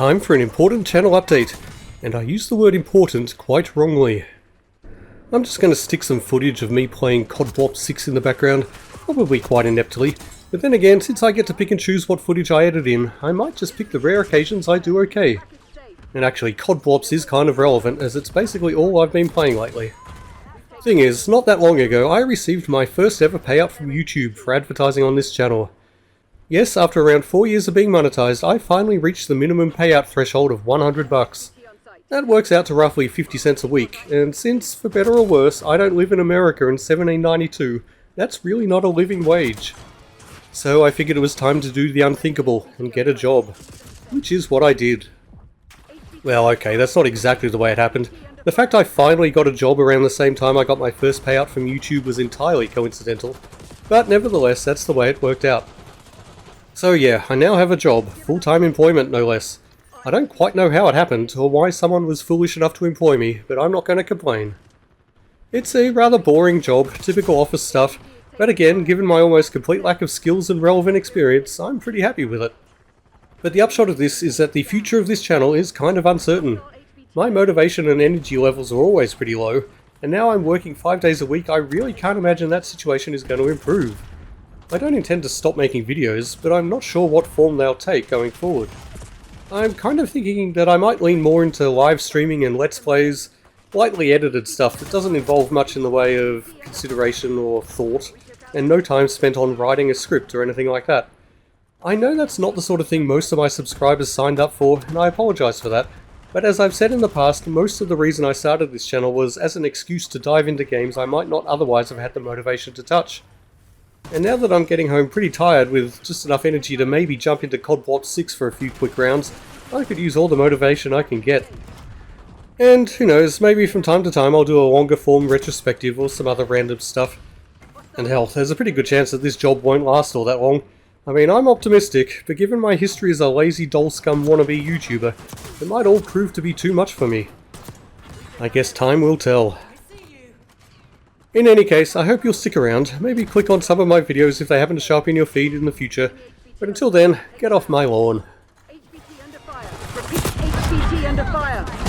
Time for an important channel update, and I use the word important quite wrongly. I'm just going to stick some footage of me playing COD Warp 6 in the background, probably quite ineptly, but then again, since I get to pick and choose what footage I edit in, I might just pick the rare occasions I do okay. And actually, COD Warps is kind of relevant, as it's basically all I've been playing lately. Thing is, not that long ago, I received my first ever payout from YouTube for advertising on this channel. Yes, after around 4 years of being monetized, I finally reached the minimum payout threshold of $100. That works out to roughly 50 cents a week, and since, for better or worse, I don't live in America in 1792, that's really not a living wage. So I figured it was time to do the unthinkable and get a job, which is what I did. Well, okay, that's not exactly the way it happened. The fact I finally got a job around the same time I got my first payout from YouTube was entirely coincidental, but nevertheless, that's the way it worked out. So yeah, I now have a job, full-time employment no less. I don't quite know how it happened, or why someone was foolish enough to employ me, but I'm not going to complain. It's a rather boring job, typical office stuff, but again, given my almost complete lack of skills and relevant experience, I'm pretty happy with it. But the upshot of this is that the future of this channel is kind of uncertain. My motivation and energy levels are always pretty low, and now I'm working 5 days a week. I really can't imagine that situation is going to improve. I don't intend to stop making videos, but I'm not sure what form they'll take going forward. I'm kind of thinking that I might lean more into live streaming and let's plays, lightly edited stuff that doesn't involve much in the way of consideration or thought, and no time spent on writing a script or anything like that. I know that's not the sort of thing most of my subscribers signed up for, and I apologise for that, but as I've said in the past, most of the reason I started this channel was as an excuse to dive into games I might not otherwise have had the motivation to touch. And now that I'm getting home pretty tired with just enough energy to maybe jump into COD Warp 6 for a few quick rounds, I could use all the motivation I can get. And who knows, maybe from time to time I'll do a longer form retrospective or some other random stuff. And hell, there's a pretty good chance that this job won't last all that long. I mean, I'm optimistic, but given my history as a lazy doll scum wannabe YouTuber, it might all prove to be too much for me. I guess time will tell. In any case, I hope you'll stick around, maybe click on some of my videos if they happen to show up in your feed in the future, but until then, get off my lawn. HVT under fire. Repeat, HVT under fire.